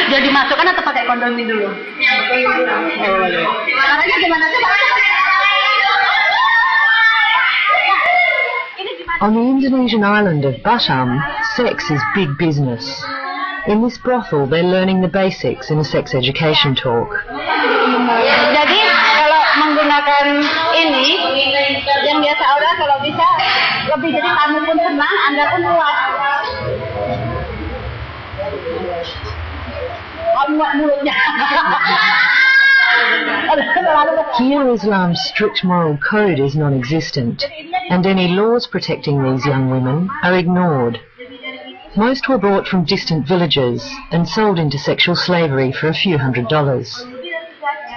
Dia dimasukkan atau pakai kondomin dulu? Caranya gimana sih? On the Indonesian island of Batam, sex is big business. In this brothel, they're learning the basics in a sex education talk. Jadi kalau menggunakan ini, yang biasa orang kalau bisa lebih jadi kamu pun senang, Anda pun puas. Here, Islam's strict moral code is non-existent, and any laws protecting these young women are ignored. Most were brought from distant villages and sold into sexual slavery for a few $100s.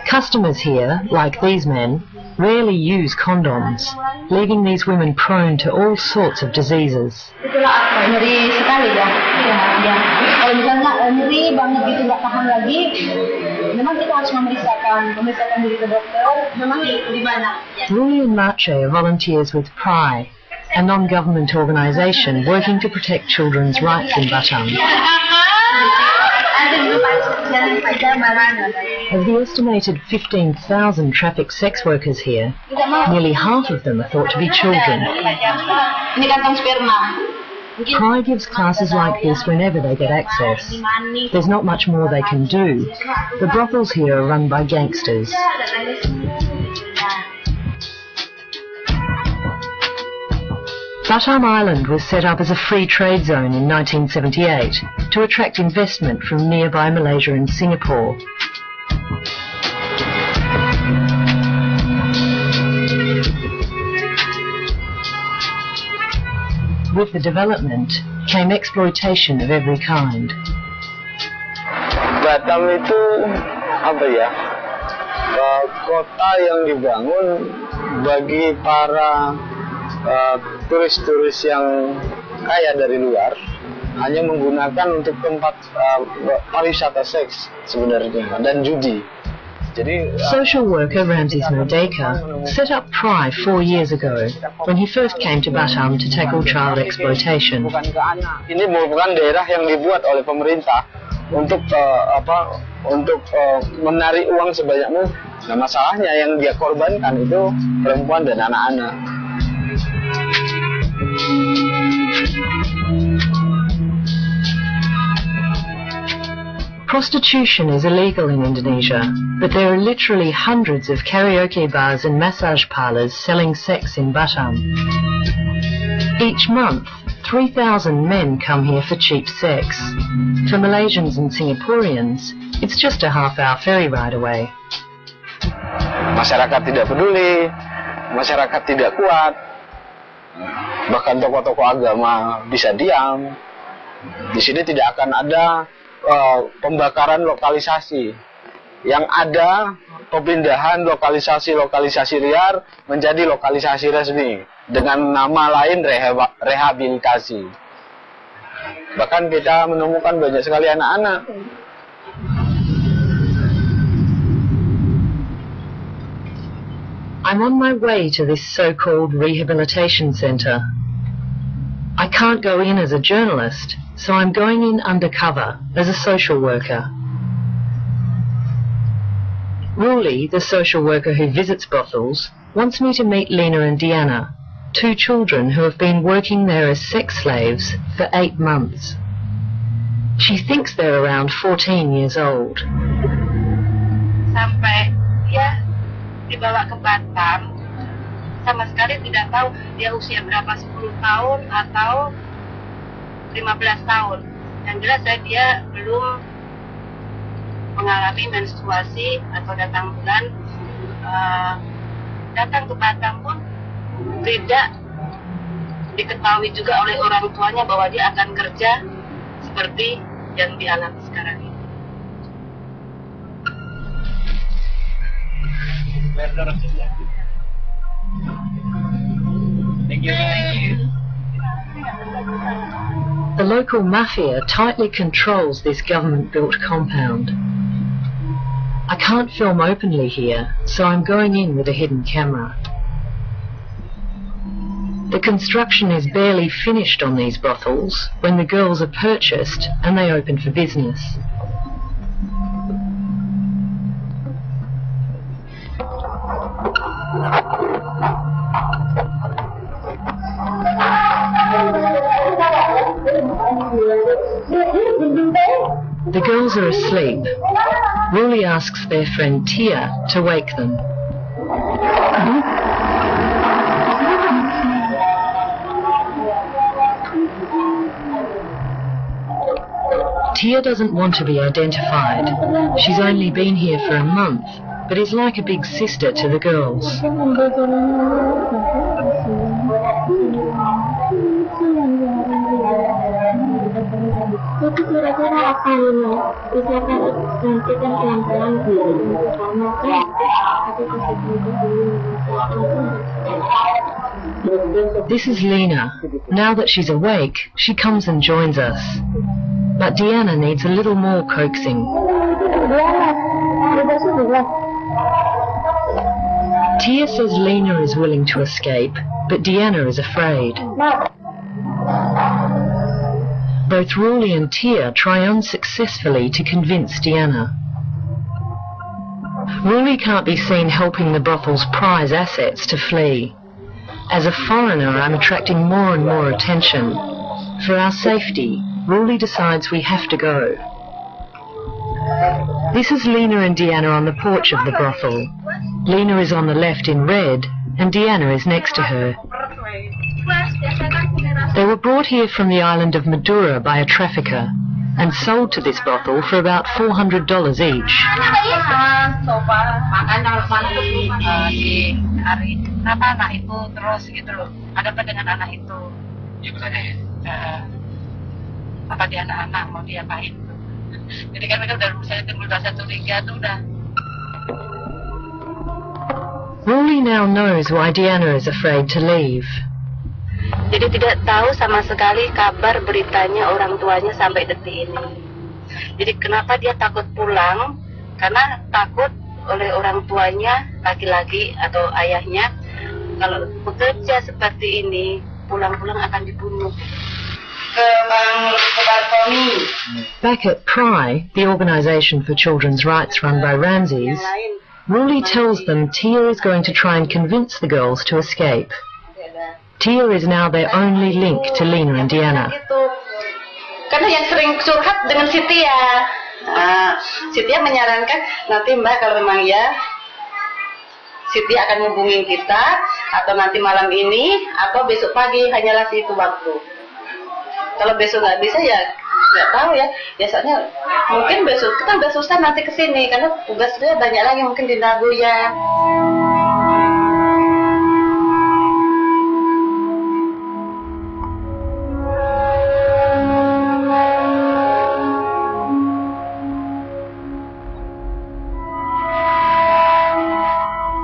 Customers here, like these men, rarely use condoms, leaving these women prone to all sorts of diseases. Nyeri sekali ya. Ya. Kalau misalnya nyeri banget gitu nggak tahan lagi, memang kita harus memeriksakan diri ke dokter. Memang di mana? Ruli and Marche are volunteers with PRI, a non-government organisation working to protect children's rights in Batam. Of the estimated 15,000 trafficked sex workers here, nearly half of them are thought to be children. PRI gives classes like this whenever they get access. There's not much more they can do. The brothels here are run by gangsters. Batam Island was set up as a free trade zone in 1978 to attract investment from nearby Malaysia and Singapore. With the development came exploitation of every kind. Batam itu apa ya? Kota yang dibangun bagi para turis-turis yang kaya dari luar, hanya menggunakan untuk tempat pariwisata seks sebenarnya dan judi. Social worker Ramses Merdeka set up PRI 4 years ago when he first came to Batam to tackle child exploitation. Ini merupakan daerah yang dibuat oleh pemerintah untuk menarik uang sebanyak mungkin. Nah, masalahnya yang dia korbankan itu perempuan dan anak-anak. Prostitution is illegal in Indonesia, but there are literally hundreds of karaoke bars and massage parlours selling sex in Batam. Each month, 3,000 men come here for cheap sex. For Malaysians and Singaporeans, it's just a half-hour ferry ride away. Masyarakat tidak peduli, masyarakat tidak kuat, bahkan tokoh-tokoh agama bisa diam. Di sini tidak akan ada pembakaran lokalisasi. Yang ada pemindahan lokalisasi liar menjadi lokalisasi resmi dengan nama lain rehabilitasi. Bahkan kita menemukan banyak sekali anak-anak. I'm on my way to this so-called rehabilitation centre. I can't go in as a journalist, so I'm going in undercover as a social worker. Ruli, the social worker who visits brothels, wants me to meet Lena and Diana, 2 children who have been working there as sex slaves for 8 months. She thinks they're around 14 years old. Sampai dia dibawa ke Batam, sama sekali tidak tahu dia usia berapa, 10 tahun atau 15 tahun. Yang jelas dia belum mengalami menstruasi atau datang bulan. Datang ke Batam pun tidak diketahui juga oleh orang tuanya bahwa dia akan kerja seperti yang dialami sekarang ini. Thank you. The local mafia tightly controls this government-built compound. I can't film openly here, so I'm going in with a hidden camera. The construction is barely finished on these brothels when the girls are purchased and they open for business. The girls are asleep. Ruli asks their friend Tia to wake them. Tia doesn't want to be identified. She's only been here for a month, but is like a big sister to the girls. This is Lena. Now that she's awake, she comes and joins us. But Diana needs a little more coaxing. Tia says Lena is willing to escape, but Diana is afraid. Both Ruli and Tia try unsuccessfully to convince Diana. Ruli can't be seen helping the brothel's prize assets to flee. As a foreigner, I'm attracting more and more attention. For our safety, Ruli decides we have to go. This is Lena and Diana on the porch of the brothel. Lena is on the left in red, and Diana is next to her. They were brought here from the island of Madura by a trafficker and sold to this brothel for about $400 each. Apa dia anak-anak mau diapain? Jadi kan mereka udah saya timbul rasa curiga tuh udah. Ruli now knows why Diana is afraid to leave. Jadi tidak tahu sama sekali kabar beritanya orang tuanya sampai detik ini. Jadi kenapa dia takut pulang? Karena takut oleh orang tuanya, laki-laki atau ayahnya, kalau bekerja seperti ini, pulang-pulang akan dibunuh. Back at PRI, the organisation for children's rights run by Ramses, Ruli tells them Tia is going to try and convince the girls to escape. Tia is now their only link to Lena and Diana. Karena yang sering curhat dengan si Tia. Si Tia menyarankan, nanti Mbak kalau memang ya, si Tia akan hubungin kita, atau nanti malam ini, atau besok pagi, hanyalah itu waktu. Kalau besok nggak bisa ya nggak tahu ya. Biasanya mungkin besok kita udah susah nanti kesini karena tugasnya banyak lagi mungkin di Nagoya.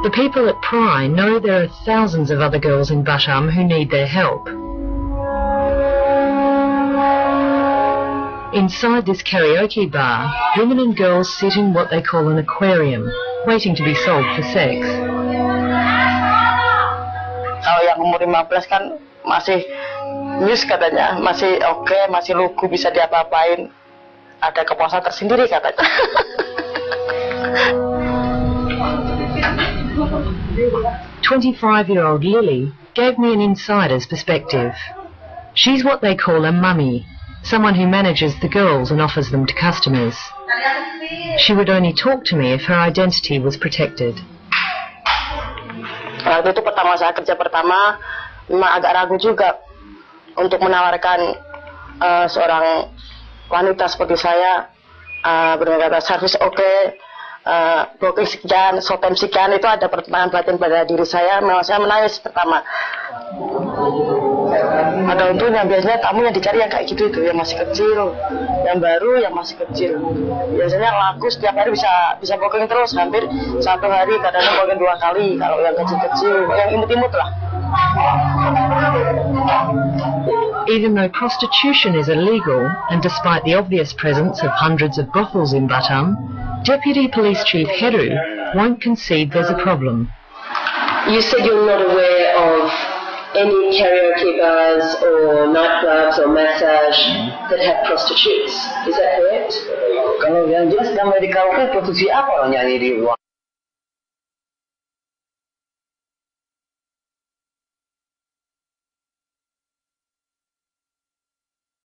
The people at PRI know there are thousands of other girls in Batam who need their help. Inside this karaoke bar, women and girls sit in what they call an aquarium, waiting to be sold for sex. Kalau yang umur 15 kan masih news katanya, masih oke, masih lugu, bisa diapa-apain. Ada kepuasan tersendiri katanya. 25-year-old Lily gave me an insider's perspective. She's what they call a mummy, someone who manages the girls and offers them to customers. She would only talk to me if her identity was protected. Waktu itu pertama saya kerja pertama, memang agak ragu juga untuk menawarkan seorang wanita seperti saya berkata servis oke, booking sekian, showtime sekian, itu ada pertimbangan batin pada diri saya. Memang saya menangis pertama. Ada untungnya, biasanya tamu yang dicari yang kayak gitu itu, yang masih kecil, yang baru, yang masih kecil. Biasanya laku setiap hari bisa booking terus, hampir satu hari, kadang-kadang booking 2 kali. Kalau yang kecil-kecil, yang imut-imut lah. Even though prostitution is illegal, and despite the obvious presence of hundreds of brothels in Batam, Deputy Police Chief Heru won't concede there's a problem. You said you're not aware of any karaoke bars or nightclubs or massage that have prostitutes. Is that correct? Kalau yang jelas namanya di karaoke prostitusi apa orang nyanyi di luar?